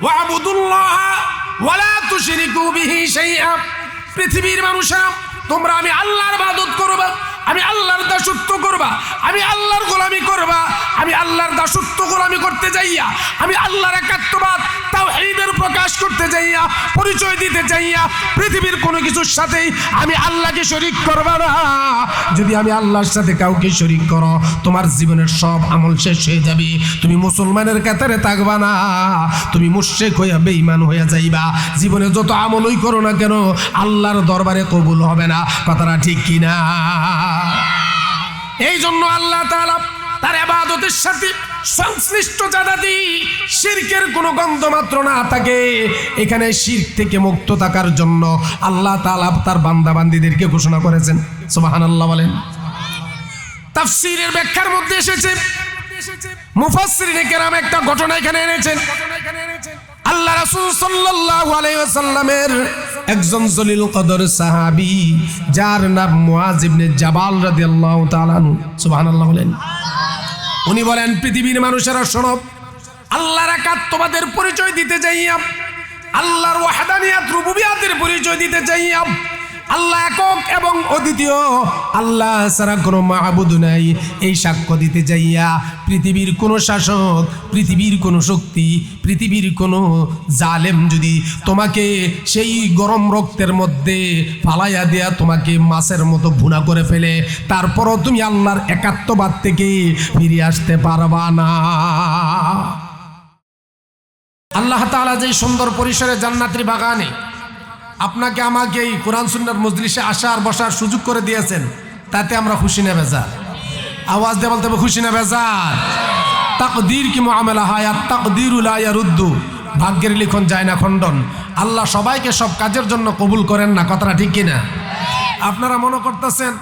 ওয়াবুদুল্লাহ ওয়া লা তুশরিকু বিহি শাইআ। পৃথিবীর মানুষেরা তোমরা আমি আল্লাহর ইবাদত করবা, আমি আল্লাহর দাসত্ব করবা, আমি আল্লাহর গোলামি করবা। আমি আল্লাহর দাসত্ব গোলামি করতে যাইয়া, আমি আল্লাহর একাত্মবাদ তাওহীদের প্রকাশ করতে যাইয়া, পরিচয় দিতে যাইয়া পৃথিবীর কোনো কিছুর সাথেই আমি আল্লাহকে শরীক করবা না। যদি আমি আল্লাহর সাথে কাউকে শরীক করো, তোমার জীবনের সব আমল শেষ হয়ে যাবে। তুমি মুসলমানের কাতারে থাকবা না, তুমি মুশরিক হইয়া বেঈমান হইয়া যাইবা। জীবনে যত আমলই করো না কেন আল্লাহর দরবারে কবুল হবে না। কথাটা ঠিক কিনা? এই জন্য আল্লাহ তাআলা তার ইবাদতের সাথে সংশ্লিষ্ট যাতে শিরকের কোনো গন্ধ মাত্র না থাকে, এখানে শিরক থেকে মুক্ত থাকার জন্য আল্লাহ তাআলা তার বান্দা বান্দীদেরকে ঘোষণা করেছেন। সুবহানাল্লাহ বলেন। তাফসীরের ব্যাখ্যার মধ্যে এসেছে, মুফাসসিরিনে কেরাম একটা ঘটনা এখানে এনেছেন। আল্লাহ রাসূল সাল্লাল্লাহু আলাইহি ওয়াসাল্লামের একজন জলিল কদর সাহাবী যার নাম মুআয ইবনে জাবাল রাদিয়াল্লাহু তাআলা আনহু। সুবহানাল্লাহ বলেন। উনি বলেন, পৃথিবীর মানুষেরা শোনো, আল্লাহর একাত্মবাদের পরিচয় দিতে যাইয়া, আল্লাহর ওয়াহদানিয়াত রুবুবিয়াতের পরিচয় দিতে যাইয়া, আল্লাহ একক এবং অদ্বিতীয়, আল্লাহ ছাড়া কোনো মাবুদ নাই এই সাক্ষ্য দিতে যাইয়া পৃথিবীর কোনো শাসক, পৃথিবীর কোনো শক্তি, পৃথিবীর কোনো জালেম যদি তোমাকে সেই গরম রক্তের মধ্যে ফালাইয়া দেয়া তোমাকে মাছের মতো ভুনা করে ফেলে, তারপরও তুমি আল্লাহর একাত্মবাদ থেকে ফিরে আসতে পারবা না। আল্লাহ তাআলা যে সুন্দর পরিসরে জান্নাতের বাগানে আপনাকে আমাকে এই কোরআন সুন্নাহর মজলিসে আসার বসার সুযোগ করে দিয়েছেন, তাতে আমরা খুশি না বেজার? আওয়াজ দিয়ে বলতে হবে, খুশি না বেজার? তাকদীর কি মুআমালা হয়, আর তাকদীরু লা ইয়ারুদ্দু, ভাগ্যের লিখন যায় না খণ্ডন। আল্লাহ সবাইকে সব কাজের জন্য কবুল করেন না। কথাটা ঠিক কিনা? আপনারা মনে করতেছেন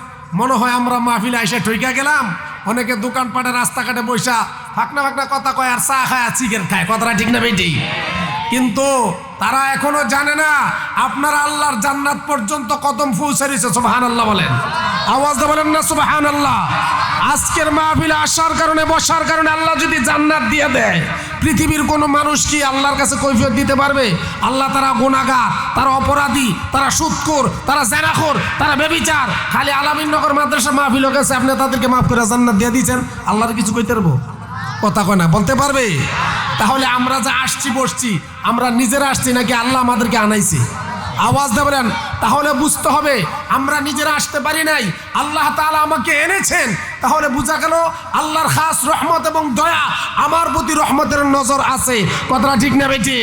মনে হয় আমরা মাহফিলে এসে ঠইকা গেলাম, অনেকে দোকানপাটে রাস্তাঘাটে বৈশা ফাঁকনা ফাঁকনা কথা কয় আর চা খায় আর সিগারেট খায়। কথাটা ঠিক না বেটি? কিন্তু তারা এখনো জানে না আপনারা আল্লাহর জান্নাত পর্যন্ত কদম পৌঁছে দিয়েছে। সুবহানাল্লাহ বলেন। আওয়াজ দিয়ে বলেন না সুবহানাল্লাহ। আজকের মাহফিলে আসার কারণে, বসার কারণে আল্লাহ যদি জান্নাত দিয়ে দেয়, পৃথিবীর কোনো মানুষ কি আল্লাহর কাছে কৈফিয়ত দিতে পারবে? আল্লাহ তারা গুনাহগার, তারা অপরাধী, তারা সুদখোর, তারা জেনাখোর, তারা ব্যভিচার। খালি আলামিননগর মাদ্রাসা মাহফিল গেছে, আপনি তাদেরকে মাফ করে জান্নাত দিয়ে দিয়েছেন, আল্লাহর কিছু কইতে পারবো? কথা কয় না, বলতে পারবে? তাহলে আমরা যা আসছি বসছি, আমরা নিজেরা আসছি নাকি আল্লাহ আমাদেরকে আনাইছে? আওয়াজ দেবেন। তাহলে বুঝতে হবে আমরা নিজেরা আসতে পারি নাই, আল্লাহ তাআলা আমাকে এনেছেন। তাহলে বোঝা গেল আল্লাহর খাস রহমত এবং দয়া আমার প্রতি রহমতের নজর আছে। কথাটা ঠিক না বেটি?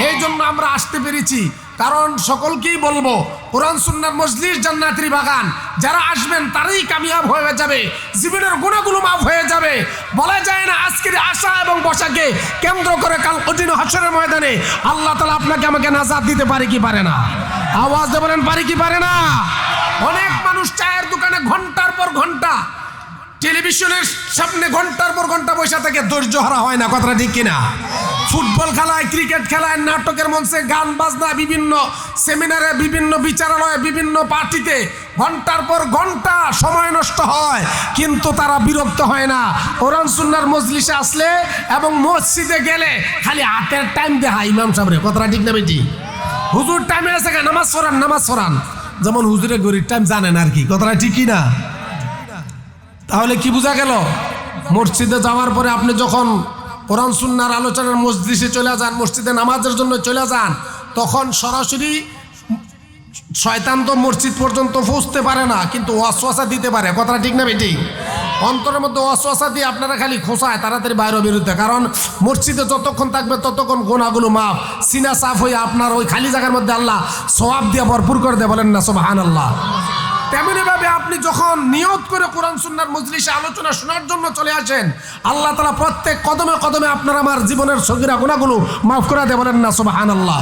এই জন্য আমরা আসতে পেরেছি। কারণ সকলকেই বলবো, কোরআন সুন্নাহর মজলিস জান্নাতের বাগান, যারা আসবেন তারাই কামিয়াব হয়ে যাবে, জীবনের গুনাহগুলো মাফ হয়ে যাবে। বলা যায় না আজকের আশা এবং বসাকে কেন্দ্র করে কাল কঠিন হাসরের ময়দানে আল্লাহ তাআলা আপনাকে আমাকে নাজাত দিতে পারে কি পারে না? আওয়াজ দিয়ে বলেন, পারে কি পারে না? অনেক মানুষ চায়ের দোকানে ঘন্টার পর ঘন্টা, টেলিভিশনের সামনে ঘন্টার পর ঘন্টা বসে থাকে, ধৈর্য হারা হয় না। কথাটা ঠিক কিনা? ফুটবল খেলায়, ক্রিকেট খেলায়, নাটকের মঞ্চে, গান বাজনা, বিভিন্ন সেমিনারে, বিভিন্ন বিচারালয়ে, বিভিন্ন পার্টিতে ঘন্টার পর ঘন্টা সময় নষ্ট হয়, কিন্তু তারা বিরক্ত হয় না। কোরআন সুন্নাহর মজলিসে আসলে এবং মসজিদে গেলে খালি হাতের টাইম দেখায় ইমাম সাহেবরে। কথাটা ঠিক না বেটি? হুজুর টাইমে আছে, নামাজ পড়ান, নামাজ পড়ান, যেমন হুজুরে গরিব টাইম জানেন আর কি। কথাটা ঠিক কিনা? তাহলে কি বোঝা গেল? মসজিদে যাওয়ার পরে আপনি যখন কোরআন সুন্নাহর আলোচনার মজলিসে চলে যান, মসজিদে নামাজের জন্য চলে যান, তখন সরাসরি শয়তান তো মসজিদ পর্যন্ত পৌঁছতে পারে না, কিন্তু ওয়াসওয়াসা দিতে পারে। কথাটা ঠিক না বেটি? অন্তরের মধ্যে ওয়াসওয়াসা দিয়ে আপনারা খালি খোঁচায় তাড়াতাড়ি বাইরে বেরোতে। কারণ মসজিদে যতক্ষণ থাকবে ততক্ষণ গুনাহগুলো মাফ, সিনা সাফ হয়ে আপনার ওই খালি জায়গার মধ্যে আল্লাহ সওয়াব দিয়ে ভরপুর করে দেয়। বলেন না সুবহানাল্লাহ? তেমনি ভাবে আপনি যখন নিয়ত করে কোরআন সুন্নাহর মজলিসে আলোচনা শোনার জন্য চলে আসেন, আল্লাহ তাআলা প্রত্যেক কদমে কদমে আপনার আমার জীবনের সগীরা গুনাহগুলো মাফ করে দেয়। বলেন না সুবহানাল্লাহ?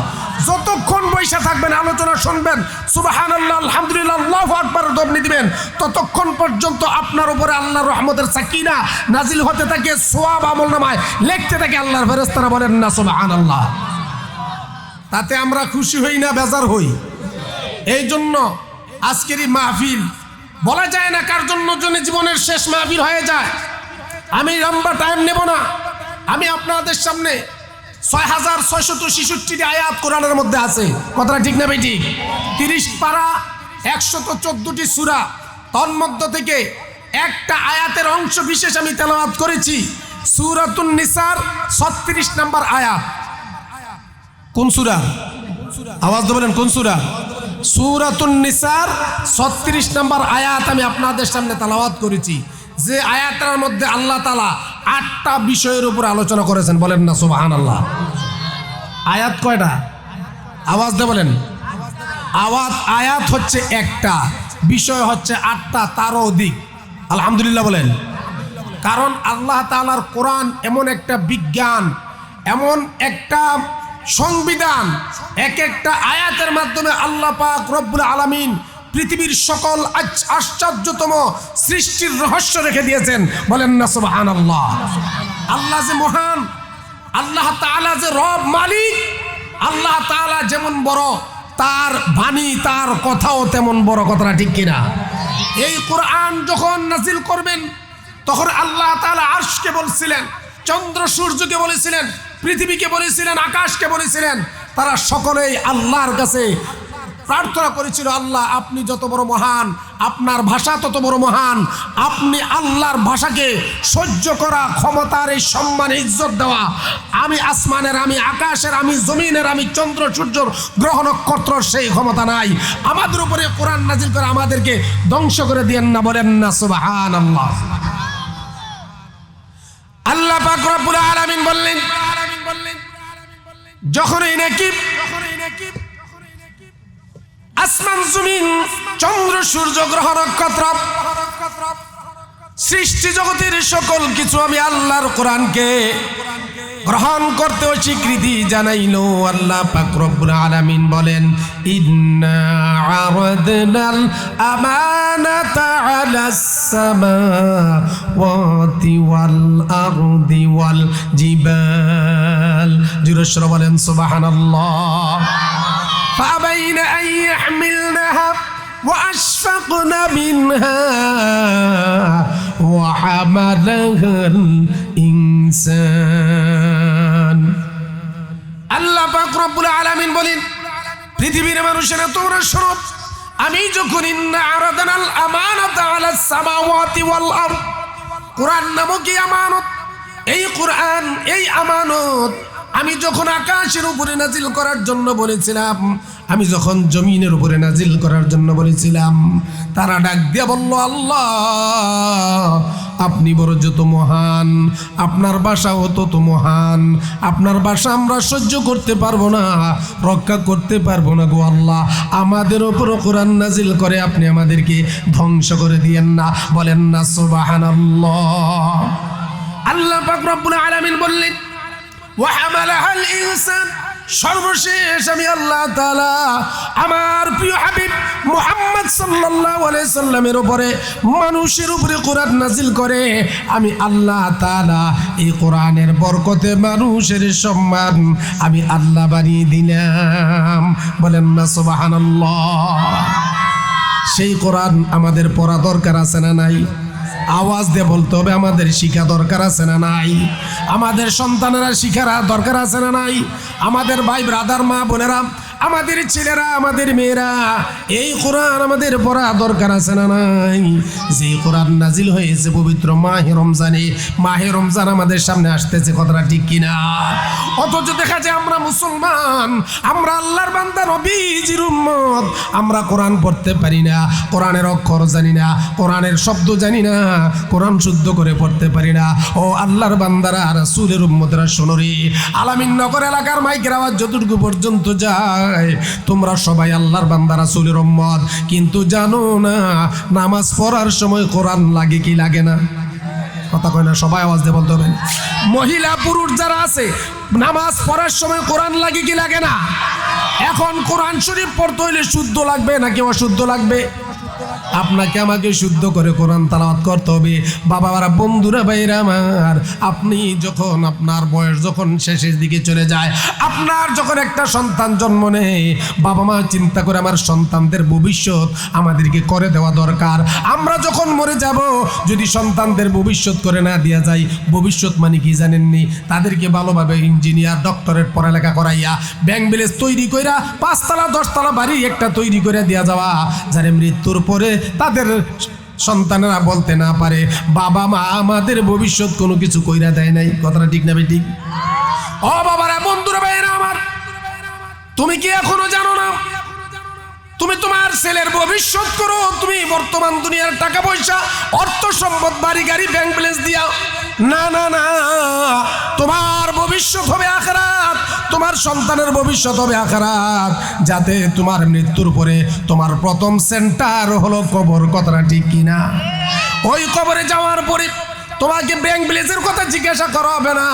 যতক্ষণ বৈশা থাকবেন, আলোচনা শুনবেন, সুবহানাল্লাহ, আলহামদুলিল্লাহ, আল্লাহু আকবার দবনি দিবেন, ততক্ষণ পর্যন্ত আপনার উপরে আল্লাহর রহমতের সাকিনা নাজিল হতে থাকে, সওয়াব আমলনামায় লিখতে থাকে আল্লাহর ফেরেশতারা। বলেন না সুবহানাল্লাহ? তাতে আমরা খুশি হই না বেজার হই? এই জন্য আজকের এই মাহফিল বলা যায় না কার জন্য জীবনের শেষ মাহফিল হয়ে যায়। আমি লম্বা টাইম নেব না, আমি আপনাদের সামনে 6666টি আয়াত কোরআনের মধ্যে আছে। কথাটা ঠিক না ভাই? ঠিক। 30 পারা 114টি সূরা, তন্মধ্য থেকে একটা আয়াতের অংশ বিশেষ আমি তেলাওয়াত করেছি। সূরাতুন নিসার 36 নম্বর আয়াত। কোন সূরা? আওয়াজ দিয়ে বলেন কোন সূরা? সূরাতুন নিসার 36 নম্বর আয়াত আমি আপনাদের সামনে তেলাওয়াত করেছি। যে আয়াতের মধ্যে আল্লাহ তাআলা 8টা বিষয়ের উপর আলোচনা করেছেন। বলেন না সুবহানাল্লাহ। আয়াত কয়টা? আওয়াজ দিয়ে বলেন। আয়াত হচ্ছে একটা, বিষয় হচ্ছে 8টা, তারও অধিক। আলহামদুলিল্লাহ বলেন। কারণ আল্লাহ তাআলার কোরআন এমন একটা বিজ্ঞান, এমন একটা সংবিধান, এক একটা আয়াতের মাধ্যমে আল্লাহ পাক রব্বুল আলামিন পৃথিবীর সকল আশ্চর্যতম সৃষ্টির রহস্য রেখে দিয়েছেন। বলেন না সুবহানাল্লাহ। আল্লাহ যে মহান, আল্লাহ তাআলা যে রব মালিক, আল্লাহ তাআলা যেমন বড়, তার বাণী, তার কথাও তেমন বড়। কথাটা ঠিক কিনা? এই কোরআন যখন নাজিল করবেন তখন আল্লাহ তাআলা আরশকে বলছিলেন, চন্দ্র সূর্যকে বলেছিলেন, পৃথিবীকে বলেছিলেন, আকাশকে বলেছিলেন। তারা সকলেই আল্লাহর কাছে প্রার্থনা করেছিল, আল্লাহ আপনি যত বড় মহান, আপনার ভাষা তত বড় মহান, আপনি আল্লাহর ভাষাকে সহ্য করা, ক্ষমতার এই সম্মান ইজ্জত দেওয়া, আমি আসমানের, আমি আকাশের, আমি জমিনের, আমি চন্দ্র সূর্যর গ্রহ নক্ষত্র সেই ক্ষমতা নাই। আমাদের উপরে কোরআন নাজিল করে আমাদেরকে ধ্বংস করে দিয়েন না। বলেন না সুবহানাল্লাহ। আল্লাহ পাক রব্বুল আলামিন বললেন, যখনই নাকি আসমান জমিন চন্দ্র সূর্য গ্রহ নক্ষত্র সৃষ্টি জগতের সকল কিছু আমি আল্লাহর কোরআনকে গ্রহণ করতে স্বীকৃতি জানাইলো, আল্লাহ পাক রব্বুল আলামিন বলেন, ইন্না আরাদনাল আমানাতা আলাস সামাওয়াতি ওয়াল আরদি ওয়াল জিবাল। জোরে বলেন সুবহানাল্লাহ। فأبين أن يحملنها وأشفقن منها وحملها الإنسان। আল্লাহ পাক রব্বুল আলামিন বলেন, পৃথিবীর মানুষেরা তোমরা শোনো, আমি যখন ইন্না আরাদনাল আমানাতা আলাস সামাওয়াতি ওয়াল আরদ, কোরআন নামক এই আমানত, এই কোরআন, এই আমানত আমি যখন আকাশের উপরে নাজিল করার জন্য বলেছিলাম, আমি যখন জমিনের উপরে নাজিল করার জন্য বলেছিলাম, তারা ডাক দিয়া বলল, আল্লাহ আপনি বড় যত মহান, আপনার ভাষাও তত মহান, আপনার ভাষা আমরা সহ্য করতে পারবো না, রক্ষা করতে পারবো না গো আল্লাহ, আমাদের উপর কোরআন নাজিল করে আপনি আমাদেরকে ধ্বংস করে দিয়েন না। বলেন না সুবহানাল্লাহ। আল্লাহ পাক রব্বুল আলামিন বললেন, ওয়াহামালাহাল ইনসান, সর্বশেষ আমি আল্লাহ তাআলা আমার প্রিয় হাবিব মুহাম্মদ সাল্লাল্লাহু আলাইহি সাল্লামের উপরে, মানুষের উপরে কোরআন নাজিল করে আমি আল্লাহ তাআলা এই কোরআনের বরকতে মানুষের সম্মান আমি আল্লাহ বাড়িয়ে দিলাম। বলেন না সুবহানাল্লাহ। সেই কোরআন আমাদের পড়া দরকার আছে না নাই? আওয়াজ দিয়ে বলতে হবে, আমাদের শিক্ষা দরকার আছে না নাই? আমাদের সন্তানেরা শিখার দরকার আছে না নাই? আমাদের ভাই ব্রাদার, মা বোনেরা, আমাদের ছেলেরা, আমাদের মেয়েরা, এই কোরআন আমাদের পড়া দরকার আছে না নাই? যে কোরআন নাজিল হয়েছে পবিত্র মাহে রমজানে, মাহে রমজান আমাদের সামনে আসতেছে। কথাটা ঠিক কিনা? অথচ দেখা যায় আমরা মুসলমান, আমরা আল্লাহর বান্দা, নবীজির উম্মত, আমরা কোরআন পড়তে পারি না, কোরআনের অক্ষর জানি না, কোরআনের শব্দ জানি না, কোরআন শুদ্ধ করে পড়তে পারি না। ও আল্লাহর বান্দারা, রাসূলের উম্মতরা শোনো রে, আলামিন নগর এলাকার মাইকের আওয়াজ যতটুকু পর্যন্ত যায়, তোমরা সবাই আল্লাহর বান্দা, রাসূলের উম্মত, কিন্তু জানো না নামাজ পড়ার সময় কোরআন লাগে কি লাগে না? কথা কয় না, সবাই আওয়াজ দিয়ে বলতে হবে। মহিলা পুরুষ যারা আছে, নামাজ পড়ার সময় কোরআন লাগে কি লাগে না? এখন কোরআন শরীফ পড়তে হইলে শুদ্ধ লাগবে নাকি অশুদ্ধ লাগবে? আপনাকে আমাকে শুদ্ধ করে কোরআন তেলাওয়াত করতে হবে। বাবারা, বন্ধুরা, ভাইরা আমার, আপনি যখন আপনার বয়স যখন শেষের দিকে চলে যায়, আপনার যখন একটা সন্তান জন্ম নেয়, বাবা মা চিন্তা করে আমার সন্তানদের ভবিষ্যৎ আমাদেরকে করে দেওয়া দরকার। আমরা যখন মরে যাব, যদি সন্তানদের ভবিষ্যৎ করে না দেওয়া যায়, ভবিষ্যৎ মানে কি জানেননি? তাদেরকে ভালোভাবে ইঞ্জিনিয়ার ডক্টরেট পড়ালেখা করাইয়া ব্যাংক ব্যালেন্স তৈরি কইরা 5 তলা 10 তলা বাড়ি একটা তৈরি করে দেওয়া যাওয়া, যারা মৃত্যুর পরে তাদের সন্তানেরা বলতে না পারে বাবা মা আমাদের ভবিষ্যৎ কোনো কিছু কইরা দেয় নাই। কথাটা ঠিক না ঠিক? ও বাবারা, বন্ধুরা, ভাইরা আমার, তুমি কি এখনো জানো না তুমি তোমার ছেলের ভবিষ্যৎ করো? তুমি বর্তমান দুনিয়ার টাকা পয়সা, অর্থ সম্পদ, বাড়ি গাড়ি, ব্যাংক ব্যালেন্স দিয়া না না না, তোমার ভবিষ্যৎ হবে আখিরাত। তোমার সন্তানের ভবিষ্যৎ হবে আখিরাত, যাতে তোমার মৃত্যুর পরে তোমার প্রথম সেন্টার হলো কবর। কথাটা ঠিক কিনা? ওই কবরে যাওয়ার পরে তোমাকে ব্যাংক ব্যালেন্সের কথা জিজ্ঞাসা করা হবে না,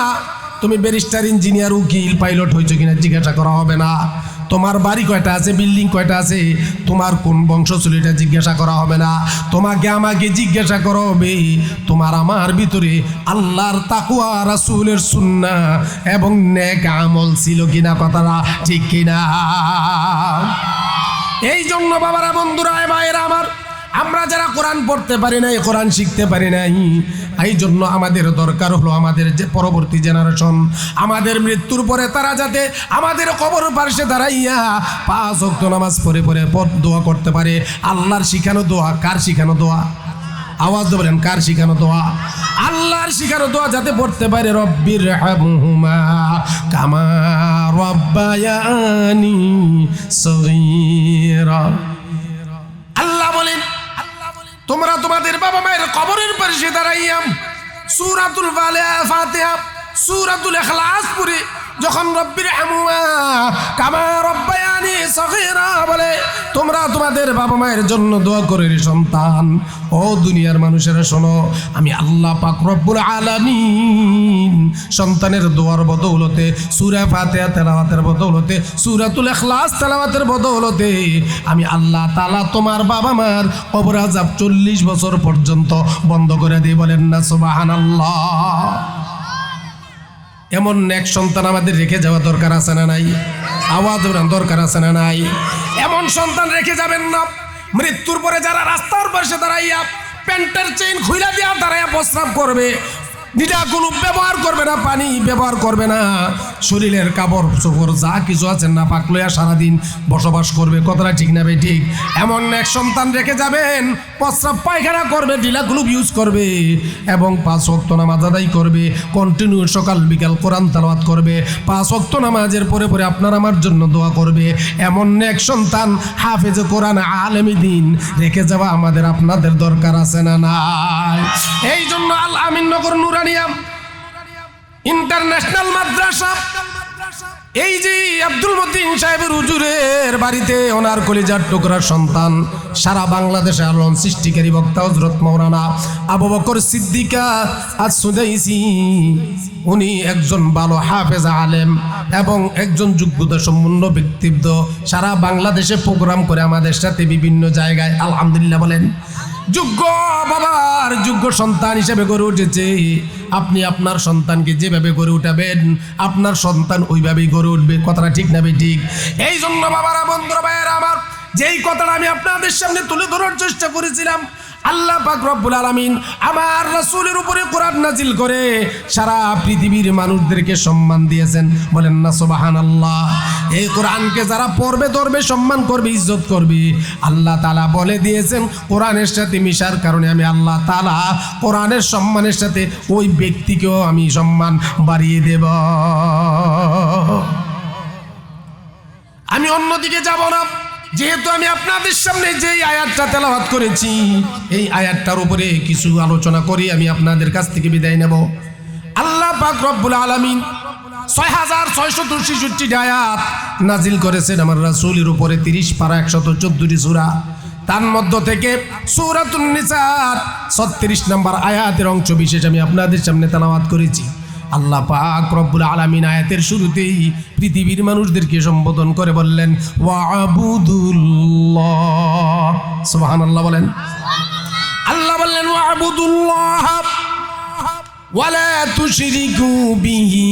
তুমি ব্যারিস্টার, ইঞ্জিনিয়ার, উকিল, পাইলট হয়েছো কিনা জিজ্ঞাসা করা হবে না, তোমার বাড়ি কয়টা আছে, বিল্ডিং কয়টা আছে, তোমার কোন বংশ ছিল এটা জিজ্ঞাসা করা হবে না। তোমাকে আমাকে জিজ্ঞাসা করা হবে তোমার আমার ভিতরে আল্লাহর তাকওয়া, রাসূলের সুন্নাহ এবং নেক আমল ছিল কিনা। কথাটা ঠিক কিনা? এই জন্য বাবারা, বন্ধুরা, ভাইয়েরা আমার, আমরা যারা কোরআন পড়তে পারি নাই, কোরআন শিখতে পারি নাই, এই জন্য আমাদের দরকার হলো আমাদের যে পরবর্তী জেনারেশন, আমাদের মৃত্যুর পরে তারা যাতে আমাদের কবর পাশে দাঁড়াইয়া 5 ওয়াক্ত নামাজ পড়ে পড়ে দোয়া করতে পারে। আল্লাহর শিখানো দোয়া। কার শিখানো দোয়া? আওয়াজ দিয়ে বলেন, কার শিখানো দোয়া? আল্লাহর শিখানো দোয়া যাতে পড়তে পারে। রব্বির হামহুমা কামা রব্বায়ানি সগীরা। আল্লাহ বলেন, তোমরা তোমাদের বাবা মায়ের কবরের পাশে দাঁড়াইয়া সূরাতুল ফাতিহা, সূরাতুল ইখলাস পড়ে যখন রব্বির হামহুমা কামা রব্বায়ানি সগীরা বলে, তোমরা তোমাদের বাবা মায়ের জন্য দোয়া করে রে সন্তান। ও দুনিয়ার মানুষেরা শোনো, আমি আল্লাহ পাক রব্বুল আলামিন সন্তানের দোয়ার বদৌলতে, সূরা ফাতিহা তেলাওয়াতের বদৌলতে, সূরাতুল ইখলাস তেলাওয়াতের বদৌলতে আমি আল্লাহ তাআলা তোমার বাবা মার কবর আযাব 40 বছর পর্যন্ত বন্ধ করে দিই। বলেন না সুবহানাল্লাহ? এমন নেক সন্তান আমাদের রেখে যাওয়া দরকার আছে না নাই? আওয়াজ দেন, দরকার আছে না নাই? এমন সন্তান রেখে যাবেন না মৃত্যুর পরে যারা রাস্তার পাশে দাঁড়াইয়া প্যান্টের চেইন খুইলা দিয়া দাঁড়াইয়া প্রস্রাব করবে, নিটা কোনো ব্যবহার করবে না, পানি ব্যবহার করবে না, শরীরের কাপড় চোপড় যা কিছু আছে না পাক লইয়া সারাদিন বসবাস করবে। কথাটা ঠিক না ভাই? ঠিক। এমন এক সন্তান রেখে যাবেন, প্রস্রাব পায়খানা করবে, ঢিলা গ্লুব ইউজ করবে এবং 5 ওয়াক্ত নামাজ আদায় করবে, কন্টিনিউ সকাল বিকাল কোরআন তেলাওয়াত করবে, 5 ওয়াক্ত নামাজের পরে পরে আপনার আমার জন্য দোয়া করবে। এমন এক সন্তান হাফেজে কোরআন, আলেমী দ্বীন রেখে যাওয়া আমাদের আপনাদের দরকার আছে না নাই? এই জন্য আল আমিন নগর নুরানিয়া ইন্টারন্যাশনাল মাদ্রাসা, এই যে আব্দুল মতিন সাহেবের হুজুরের বাড়িতে ওনার কলিজার টুকরার সন্তান, সারা বাংলাদেশে আলোড়ন সৃষ্টিকারী বক্তা হযরত মাওলানা আবু বকর সিদ্দিক আস-সুদাইসি, উনি একজন ভালো হাফেজ আলেম এবং একজন যোগ্যতা সম্পন্ন ব্যক্তিত্ব। সারা বাংলাদেশে প্রোগ্রাম করে আমাদের সাথে বিভিন্ন জায়গায়, আলহামদুলিল্লাহ বলেন, যোগ্য বাবার যোগ্য সন্তান হিসেবে গড়ে উঠেছে। আপনি আপনার সন্তানকে যেভাবে গড়ে উঠাবেন আপনার সন্তান ওইভাবেই গড়ে উঠবে। কথাটা ঠিক না ভাই? ঠিক। এই জন্য বাবারা, বন্ধুরা, ভাইয়েরা আমার, যেই কথাটা আমি আপনাদের সামনে তুলে ধরার চেষ্টা করেছিলাম, আল্লাহ পাক রব্বুল আলামিন আমার রাসূলের উপরে কোরআন নাজিল করে সারা পৃথিবীর মানুষদেরকে সম্মান দিয়েছেন। বলেন না সুবহানাল্লাহ? এই কোরআনকে যারা পড়বে, ধরবে, সম্মান করবে, ইজ্জত করবে, আল্লাহ তাআলা বলে দিয়েছেন কোরআনের সাথে মিশার কারণে আমি আল্লাহ তাআলা কোরআনের সম্মানের সাথে ওই ব্যক্তিকেও আমি সম্মান বাড়িয়ে দেব। আমি অন্যদিকে যাব না, যেহেতু আমি আপনাদের সামনে যেই আয়াতটা তেলাওয়াত করেছি এই আয়াতটার উপরে কিছু আলোচনা করি আমি আপনাদের কাছ থেকে বিদায় নেব। আল্লাহ পাক রব্বুল আলামিন 6666 আয়াত নাজিল করেছেন আমার রাসূলের উপরে, 30 পারা 114টি সূরা। তার মধ্য থেকে সূরাতুন নিসা 36 নম্বর আয়াতের অংশ বিশেষ আমি আপনাদের সামনে তেলাওয়াত করেছি। আল্লাহ পাক রব্বুল আলামিন আয়াতের শুরুতেই পৃথিবীর মানুষদেরকে সম্বোধন করে বললেন ওয়াবুদুল্লাহ। সুবহানাল্লাহ বলেন। আল্লাহ বললেন ওয়াবুদুল্লাহ ওয়ালা তুশরিকু বিহি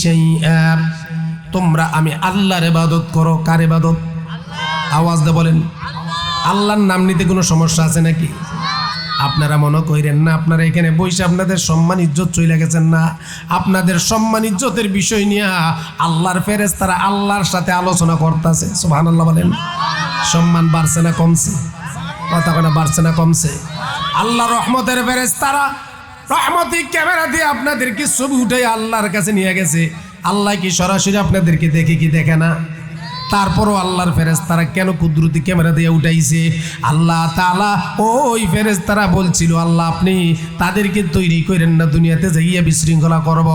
শাইআ। তোমরা আমি আল্লাহর ইবাদত করো। কার ইবাদত? আওয়াজ দিয়ে বলেন। আল্লাহর নাম নিতে কোনো সমস্যা আছে নাকি? আপনারা মনে করেন না আপনারা এখানে বসে আপনাদের সম্মান ইজ্জত চলে গেছেন না? আপনাদের সম্মান ইজ্জতের বিষয় নিয়ে আল্লাহর ফেরেশতারা আল্লাহর সাথে আলোচনা করতেছে। সুবহানাল্লাহ বলেন। সম্মান বাড়ছে না কমছে? কথা কোনো বাড়ছে না কমছে? আল্লাহ রহমতের ফেরেশতারা রহমতি ক্যামেরা দিয়ে আপনাদেরকে ছবি উঠে আল্লাহর কাছে নিয়ে গেছে। আল্লাহ কি সরাসরি আপনাদেরকে দেখে কি দেখে না? তারপরও আল্লাহর ফেরেশতারা কেন কুদরতি ক্যামেরা দিয়ে উঠাইছে? আল্লাহ তাআলা ওই ফেরেশতারা বলছিল আল্লাহ আপনি তাদেরকে তৈরি করেন না দুনিয়াতে যাইয়া বিশৃঙ্খলা করব।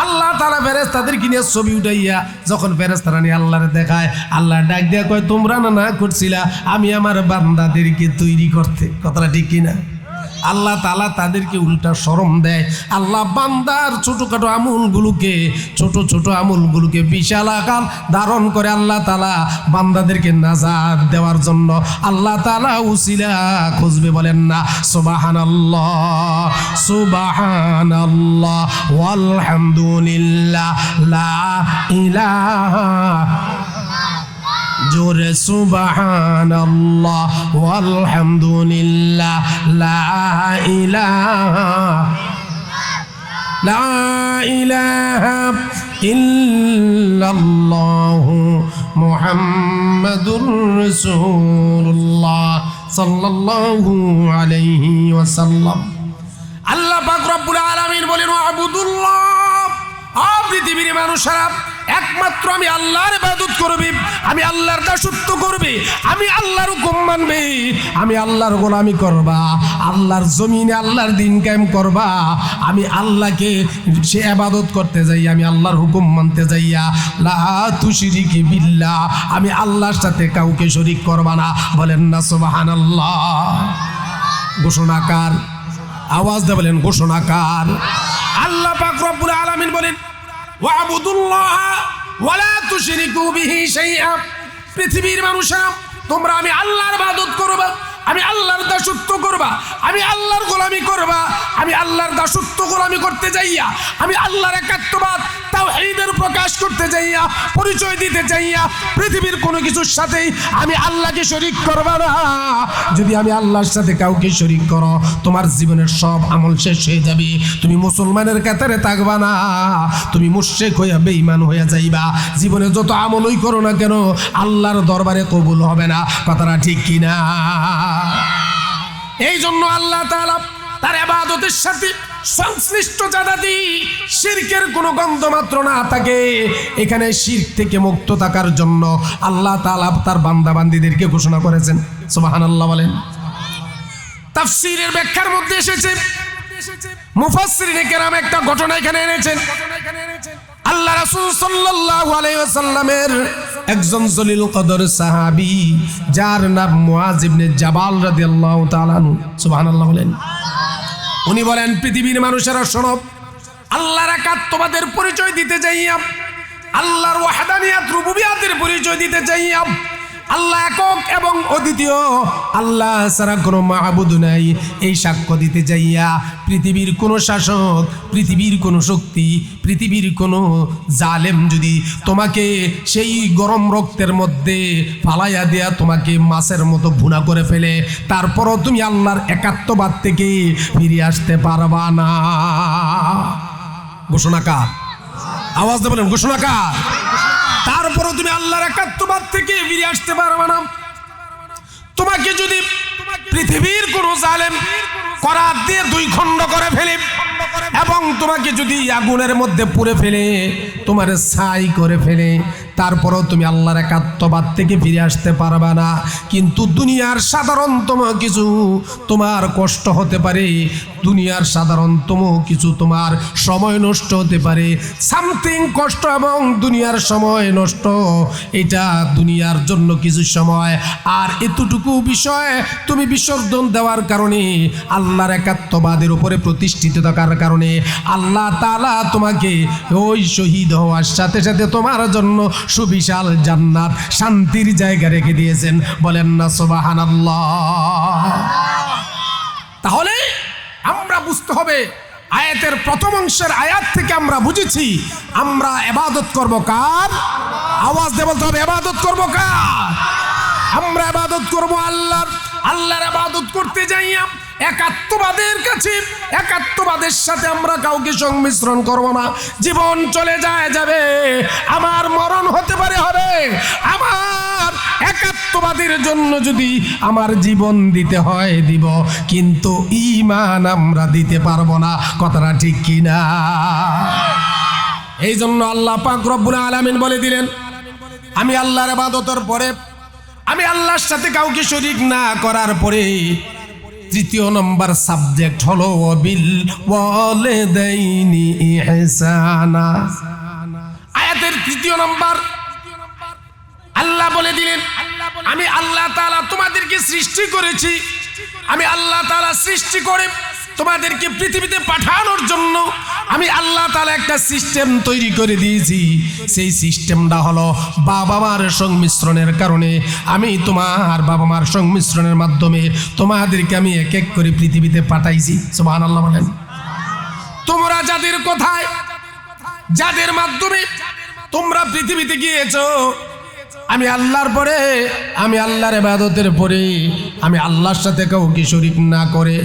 আল্লাহ তাআলা ফেরেশতাদেরকে নিয়ে ছবি উঠাইয়া যখন ফেরেশতারা নিয়ে আল্লাহরে দেখায়, আল্লাহ ডাক দিয়া কয় তোমরা না করছিলা আমি আমার বান্দাদেরকে তৈরি করতে। কথাটা ঠিক কিনা? আল্লাহ তাআলা তাদেরকে উল্টা শরম দেয়। আল্লাহ বান্দার ছোটখাটো আমলগুলোকে ছোট আমলগুলোকে বিশাল আকার ধারণ করে আল্লাহ তাআলা বান্দাদেরকে নাজাত দেওয়ার জন্য আল্লাহ তাআলা উসিলা খুঁজবে। বলেন না সুবহানাল্লাহ সুবহানাল্লাহ ওয়ালহামদুলিল্লাহ লা ইলাহা জোরে সুবহানাল্লাহ ওয়ালহামদুলিল্লাহ লা ইলাহা ইল্লাল্লাহ মুহাম্মাদুর রাসূলুল্লাহ সাল্লাল্লাহু আলাইহি ওয়াসাল্লাম। আল্লাহ পাক রব্বুল আলামিন বলেন ওয়াবুদুল্লাহ। পৃথিবীর মানুষেরা একমাত্র আমি আল্লাহর ইবাদত করবে, আমি আল্লাহর দাসত্ব করবে, আমি আল্লাহর হুকুম মানবে, আমি আল্লাহর গোলামি করবা, আল্লাহর জমিনে আল্লাহর দিন কায়েম করবা। আমি আল্লাহকে সে ইবাদত করতে যাই, আমি আল্লাহর হুকুম মানতে যাইয়া লা তুশরিকি বিল্লাহ, আমি আল্লাহর সাথে কাউকে শরীক করবা না। বলেন না সুবহানাল্লাহ। ঘোষণাকার আওয়াজ দিয়ে বলেন ঘোষণাকার। আল্লাহ পাক রব্বুল আলামিন বলেন ওয়াবুদুল্লাহ ওয়ালা তুশরিকু বিহি শাইআ। পৃথিবীর মানুষেরা তোমরা আমি আল্লাহর ইবাদত করবা, আমি আল্লাহর দাসত্ব করবা, আমি আল্লাহর গোলামি করবা। আমি আল্লাহর দাসত্ব গোলামি করতে যাইয়া, আমি আল্লাহর একাত্মবাদ তাওহীদের প্রকাশ করতে যাইয়া, পরিচয় দিতে যাইয়া পৃথিবীর কোনো কিছুর সাথেই আমি আল্লাহকে শরীক করবা না। যদি আমি আল্লাহর সাথে কাউকে শরীক করো তোমার জীবনের সব আমল শেষ হয়ে যাবে। তুমি মুসলমানের কাতারে থাকবা না, তুমি মুশরিক হইয়া বেঈমান হইয়া যাইবা। জীবনে যত আমলই করো না কেন আল্লাহর দরবারে কবুল হবে না। কথাটা ঠিক কিনা? এই জন্য আল্লাহ তাআলা তার ইবাদতের সাথে সংশ্লিষ্ট যাতে শিরকের কোনো গন্ধ মাত্র না থাকে, এখানে শিরক থেকে মুক্ত থাকার জন্য আল্লাহ তাআলা তার বান্দা বান্দীদেরকে ঘোষণা করেছেন। সুবহানাল্লাহ বলেন। তাফসীরের ব্যাখ্যার মধ্যে এসেছে, মুফাসসিরিনে কেরাম একটা ঘটনা এখানে এনেছেন। আল্লাহ রাসূল সাল্লাল্লাহু আলাইহি ওয়াসাল্লামের একজন জলিল কদর সাহাবী যার নাম মুআয ইবনে জাবাল রাদিয়াল্লাহু তাআলা আনহু। সুবহানাল্লাহ বলেন। উনি বলেন পৃথিবীর মানুষেরা শোনো, আল্লাহর একাত্মবাদের পরিচয় দিতে যাইয়া, আল্লাহর ওয়াহদানিয়াত রুবুবিয়াতের পরিচয় দিতে যাইয়া, আল্লাহ একক এবং অদ্বিতীয়, আল্লাহ ছাড়া কোনো মাহবুদ নাই এই সাক্ষ্য দিতে যাইয়া পৃথিবীর কোনো শাসক, পৃথিবীর কোনো শক্তি, পৃথিবীর কোনো জালেম যদি তোমাকে সেই গরম রক্তের মধ্যে ফালাইয়া দেয়া তোমাকে মাছের মতো ভুনা করে ফেলে, তারপরও তুমি আল্লাহর একাত্মবাদ থেকে ফিরে আসতে পারবা না। ঘোষণাকার আওয়াজ দিয়ে বলেন ঘোষণাকার। তারপরও তুমি আল্লাহর একাত্মবাদ থেকে ফিরে আসতে পারবে না। তোমাকে যদি পৃথিবীর কোন জালেম করাত দিয়ে দুই খণ্ড করে ফেলে এবং তোমাকে যদি আগুনের মধ্যে পুড়ে ফেলে, তোমার ছাই করে ফেলে, তারপরও তুমি আল্লাহর একাত্মবাদ থেকে ফিরে আসতে পারবে না। কিন্তু দুনিয়ার সাধারণতম কিছু তোমার কষ্ট হতে পারে, দুনিয়ার সাধারণতম কিছু তোমার সময় নষ্ট হতে পারে। সামথিং কষ্ট এবং দুনিয়ার সময় নষ্ট, এটা দুনিয়ার জন্য কিছু সময়। আর এতটুকু বিষয় তুমি বিসর্জন দেওয়ার কারণে আল্লাহ আল্লাহর একাত্মবাদের উপরে প্রতিষ্ঠিত থাকার কারণে আল্লাহ তাআলা তোমাকে ওই শহীদ হওয়ার সাথে সাথে তোমার জন্য সুবিশাল জান্নাত শান্তির জায়গা রেখে দিয়েছেন। বলেন না সুবহানাল্লাহ। তাহলে আমরা বুঝতে হবে, আয়াতের প্রথম অংশের আয়াত থেকে আমরা বুঝেছি আমরা ইবাদত করব কার? আওয়াজ দিয়ে বলতে হবে, ইবাদত করব কার? আমরা ইবাদত করব আল্লাহর। আল্লাহর ইবাদত করতে যাইয়া একাত্মবাদের কাছে, একাত্মবাদের সাথে আমরা কাউকে সংমিশ্রণ করব না। জীবন চলে যাবে, আমার মরণ হতে পারে হবে, আমার একাত্মবাদের জন্য যদি আমার জীবন দিতে হয় দিব, কিন্তু ঈমান আমরা দিতে পারবো না। কথাটা ঠিক কিনা? এই জন্য আল্লাহ পাক রব্বুল আলামিন বলে দিলেন, আমি আল্লাহর ইবাদতের পরে, আমি আল্লাহর সাথে কাউকে শরীক না করার পরে তৃতীয় নম্বর সাবজেক্ট হলো বিল ওয়ালিদাইনি ইহসানা। আয়াতের তৃতীয় নম্বর আল্লাহ বলে দিলেন, আমি আল্লাহ তাআলা তোমাদেরকে সৃষ্টি করেছি, আমি আল্লাহ তাআলা সৃষ্টি করে তোমাদেরকে পৃথিবীতে পাঠানোর জন্য আমি আল্লাহ তাআলা একটা সিস্টেম তৈরি করে দিয়েছি। সেই সিস্টেমটা হলো বাবা মার সংমিশ্রণের কারণে আমি তোমার বাবা মার সংমিশ্রণের মাধ্যমে তোমাদেরকে আমি এক এক করে পৃথিবীতে পাঠাইছি। সুবহানাল্লাহ বলেন। তোমরা যাদের কথায়, যাদের মাধ্যমে তোমরা পৃথিবীতে গিয়েছো, আমি আল্লাহর পরে, আমি আল্লাহর ইবাদতের পরে, আমি আল্লাহর সাথে কাউকে শরীক না করে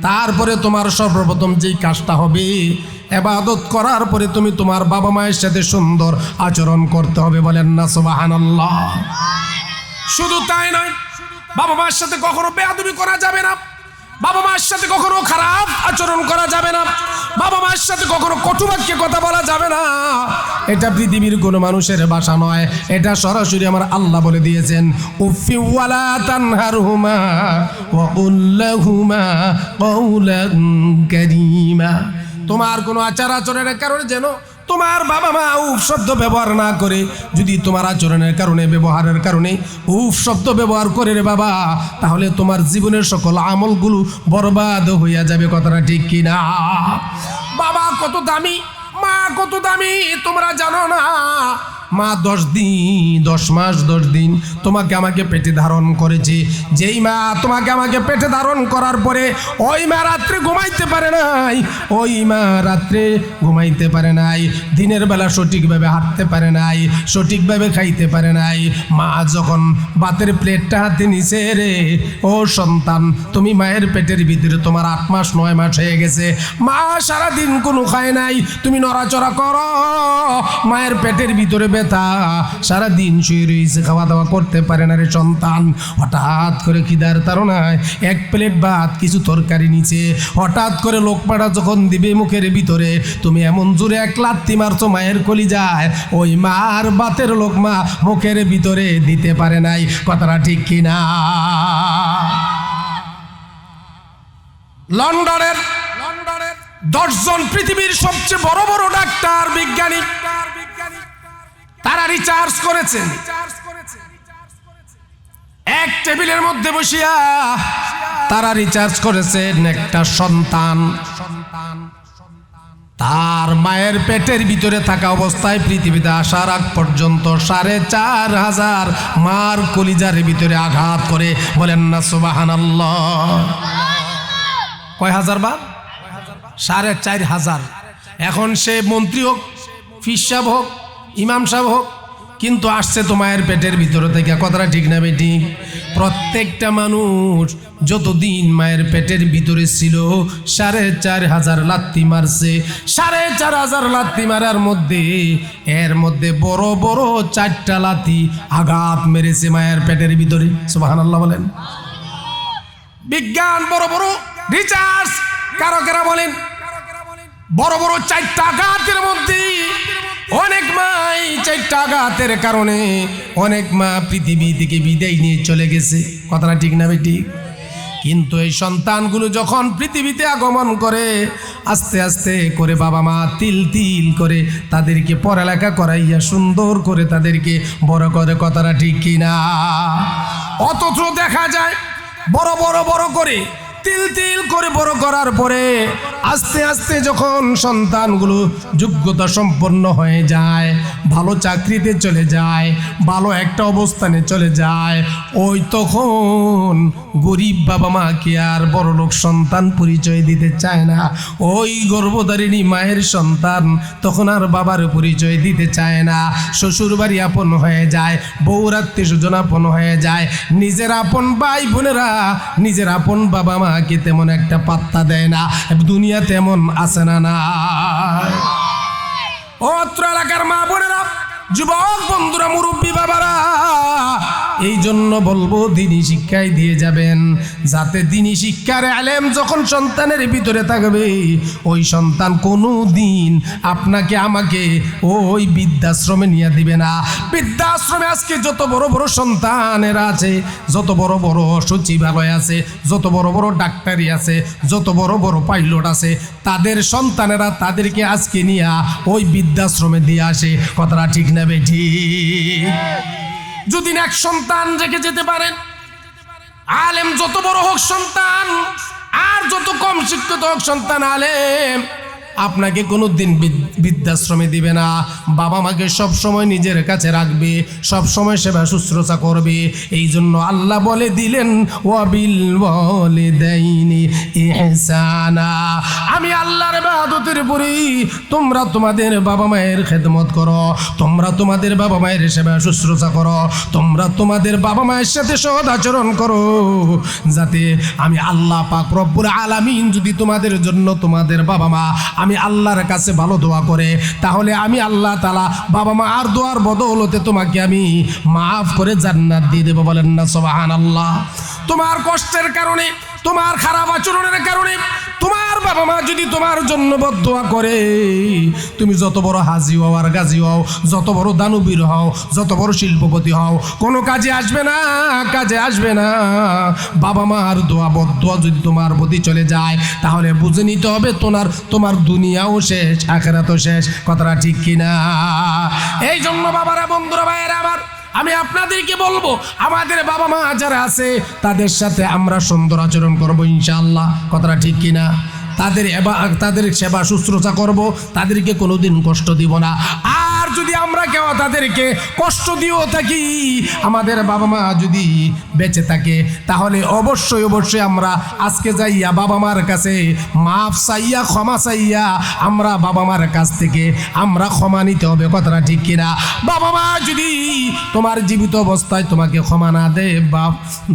তারপরে তোমার সর্বপ্রথম যেই কাজটা হবে, ইবাদত করার পরে তুমি তোমার বাবা মায়ের সাথে সুন্দর আচরণ করতে হবে। বলেন না সুবহানাল্লাহ। শুধু তাই নয়, বাবা মায়ের সাথে কখনো বেয়াদবি করা যাবে না, বাবা মায়ের সাথে কখনো খারাপ আচরণ করা যাবে না, বাবা মায়ের সাথে কখনো কটু বাক্যে কথা বলা যাবে না। এটা পৃথিবীর কোনো মানুষের ভাষা নয়, এটা সরাসরি আমার আল্লাহ বলে দিয়েছেন, উফি ওয়ালা তানহারহুমা ওয়া কুল লাহুমা কাওলান কারীমা। তোমার কোনো আচার আচরণের কারণে যেন তোমার বাবা মা উফ শব্দ ব্যবহার না করে। যদি তোমার আচরণের কারণে, ব্যবহারের কারণে উফ শব্দ ব্যবহার করে রে বাবা, তাহলে তোমার জীবনের সকল আমলগুলো বরবাদ হইয়া যাবে। কথাটা ঠিক কিনা? বাবা কত দামি, মা কত দামি তোমরা জানো না। মা 10 দিন 10 মাস 10 দিন তোমাকে আমাকে পেটে ধারণ করেছে। যেই মা তোমাকে আমাকে পেটে ধারণ করার পরে ওই মা রাত্রে ঘুমাইতে পারে নাই, ওই মা রাত্রে ঘুমাইতে পারে নাই, দিনের বেলা সঠিকভাবে হাঁটতে পারে নাই, সঠিকভাবে খাইতে পারে নাই। মা যখন ভাতের প্লেটটা হাতে নিছে, রে ও সন্তান, তুমি মায়ের পেটের ভিতরে তোমার 8 মাস 9 মাস হয়ে গেছে, মা সারাদিন কোনো খায় নাই, তুমি নড়াচড়া করো, মায়ের পেটের ভিতরে ব্যথা, সারাদিন শুয়ে রয়েছে, খাওয়া দাওয়া করতে পারে না রে সন্তান। হঠাৎ করে খিদার তাড়নায় 1 প্লেট ভাত কিছু তরকারি নিচে, হঠাৎ করে লোকমাটা যখন দিবে মুখের ভিতরে, তুমি এমন জোরে 1 লাথি মারছো মায়ের কলিজায়, ওই মার ভাতের লোকমা মুখের ভিতরে দিতে পারে নাই। কথাটা ঠিক কিনা? লন্ডনের 10 জন পৃথিবীর সবচেয়ে বড় বড় ডাক্তার, বিজ্ঞানী, তারা রিসার্চ করেছেন। এক টেবিলের মধ্যে বসিয়া তারা রিসার্চ করেছেন একটা সন্তান তার মায়ের পেটের ভিতরে থাকা অবস্থায় পৃথিবীতে আসার আগ পর্যন্ত 4,500 মার কলিজার ভিতরে আঘাত করে। বলেন না সুবহানাল্লাহ। কয় হাজার বার? 4,500। এখন সে মন্ত্রী হোক, ফিস সাহেব হোক, ইমাম সাহেব হোক, কিন্তু আসছে তো মায়ের পেটের ভিতরে থেকে। কথাটা ঠিক না বেঠিক? প্রত্যেকটা মানুষ যতদিন মায়ের পেটের ভিতরে ছিল 4,500 লাথি মারছে। 4,500 লাথি মারার মধ্যে এর মধ্যে বড় বড় 4টা লাথি আঘাত মেরেছে মায়ের পেটের ভিতরে। সুবহানাল্লাহ বলেন। বিজ্ঞান বড় বড় রিসার্চ কারকেরা বলেন, বড় বড় 4টা আঘাতের মধ্যে অনেক মা এই 4টা আঘাতের কারণে অনেক মা পৃথিবী থেকে বিদায় নিয়ে চলে গেছে। কথাটা ঠিক না বেঠিক? কিন্তু এই সন্তানগুলো যখন পৃথিবীতে আগমন করে, আস্তে আস্তে করে বাবা মা তিল তিল করে তাদেরকে পড়ালেখা করাইয়া সুন্দর করে তাদেরকে বড় করে। কথাটা ঠিক কিনা? অথচ দেখা যায় বড় বড় করে তিল তিল করে বড় করার পরে আস্তে আস্তে যখন সন্তানগুলো যোগ্যতা সম্পন্ন হয়ে যায়, ভালো চাকরিতে চলে যায়, ভালো একটা অবস্থানে চলে যায়, ওই তখন গরিব বাবা মাকে আর বড়লোক সন্তান পরিচয় দিতে চায় না। ওই গর্ভধারিণী মায়ের সন্তান তখন আর বাবার পরিচয় দিতে চায় না। শ্বশুর বাড়ি আপন হয়ে যায়, বউর আত্মীয় স্বজন আপন হয়ে যায়, নিজের আপন ভাই বোনেরা নিজের আপন বাবা মাকে তেমন একটা পাত্তা দেয় না। দুনিয়া তেমন আছে না না? অত্র এলাকার মা বোনেরা, যুবক বন্ধুরা, মুরব্বী বাবারা, এই জন্য বলবো দিনী শিক্ষায় দিয়ে যাবেন, যাতে দিনী শিক্ষার আলেম যখন সন্তানের ভিতরে থাকবে, ওই সন্তান কোনো দিন আপনাকে আমাকে ওই বৃদ্ধাশ্রমে নিয়ে দিবে না। বৃদ্ধাশ্রমে আজকে যত বড় বড় সন্তানেরা আছে, যত বড় বড় সচিবালয় আছে, যত বড় বড় ডাক্তারি আছে, যত বড় বড় পাইলট আছে, তাদের সন্তানেরা তাদেরকে আজকে নিয়ে ওই বৃদ্ধাশ্রমে দিয়ে আসে। কথাটা ঠিক নেবে ঠিক? যদি এক সন্তান রেখে যেতে পারেন, আলেম যত বড় হোক সন্তান আর যত কম শিক্ষিত হোক সন্তান, আলেম আপনাকে কোনো দিন বৃদ্ধাশ্রমে দিবে না। বাবা মাকে সব সময় নিজের কাছে রাখবে, সব সময় সেবা শুশ্রূষা করবে। এই জন্য আল্লাহ বলে দিলেন, ওয়াবিল ওয়ালিদাইনি ইহসানা। আমি আল্লাহর ইবাদতের পরি তোমরা তোমাদের বাবা মায়ের খেদমত করো, তোমরা তোমাদের বাবা মায়ের সেবা শুশ্রূষা করো, তোমরা তোমাদের বাবা মায়ের সাথে সৎ আচরণ করো, যাতে আমি আল্লাহ পাক রব্বুল আলামিন যদি তোমাদের জন্য তোমাদের বাবা মা আমি আল্লাহর কাছে ভালো দোয়া করে, তাহলে আমি আল্লাহ তাআলা বাবা মা আর দোয়ার বদৌলতে তোমাকে আমি মাফ করে জান্নাত দিয়ে দেবো। বলেন না সুবহানাল্লাহ? তোমার কষ্টের কারণে, তোমার খারাপ আচরণের কারণে তোমার বাবা মা যদি তোমার জন্য বদদোয়া করে, তুমি যত বড় হাজি হও আর গাজী হও, যত বড় দানবীর হও, যত বড় শিল্পপতি হও, কোনো কাজে আসবে না, কাজে আসবে না। বাবা মার দোয়া বদদোয়া যদি তোমার প্রতি চলে যায়, তাহলে বুঝে নিতে হবে তোমার দুনিয়াও শেষ, আখিরাতও শেষ। কথাটা ঠিক কিনা? এই জন্য বাবারা, বন্ধুরা, ভাইয়েরা আমার, আমি আপনাদেরকে বলবো, আমাদের বাবা মা যারা আছে তাদের সাথে আমরা সুন্দর আচরণ করবো ইনশাআল্লাহ। কথাটা ঠিক কিনা? তাদের সেবা শুশ্রূষা করব, তাদেরকে কোনোদিন কষ্ট দিব না। আর যদি আমরা কেউ তাদেরকে কষ্ট দিয়েও থাকি, আমাদের বাবা মা যদি বেঁচে থাকে, তাহলে অবশ্যই অবশ্যই আমরা আজকে যাইয়া বাবা মার কাছে মাফ চাইয়া, ক্ষমা চাইয়া আমরা বাবা মার কাছ থেকে আমরা ক্ষমা নিতে হবে। কথাটা ঠিক কিনা? বাবা মা যদি তোমার জীবিত অবস্থায় তোমাকে ক্ষমা না দেয়, বা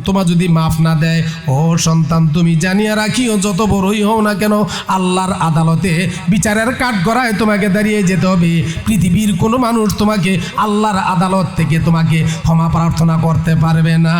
তোমার যদি মাফ না দেয়, ও সন্তান তুমি জানিয়ে রাখিও, যত বড়ই হও না কেন, আল্লাহর আদালতে বিচারের কাঠগড়ায় তোমাকে দাঁড়িয়ে যেতে হবে। পৃথিবীর কোনো মানুষ তোমাকে আল্লাহর আদালত থেকে তোমাকে ক্ষমা প্রার্থনা করতে পারবে না।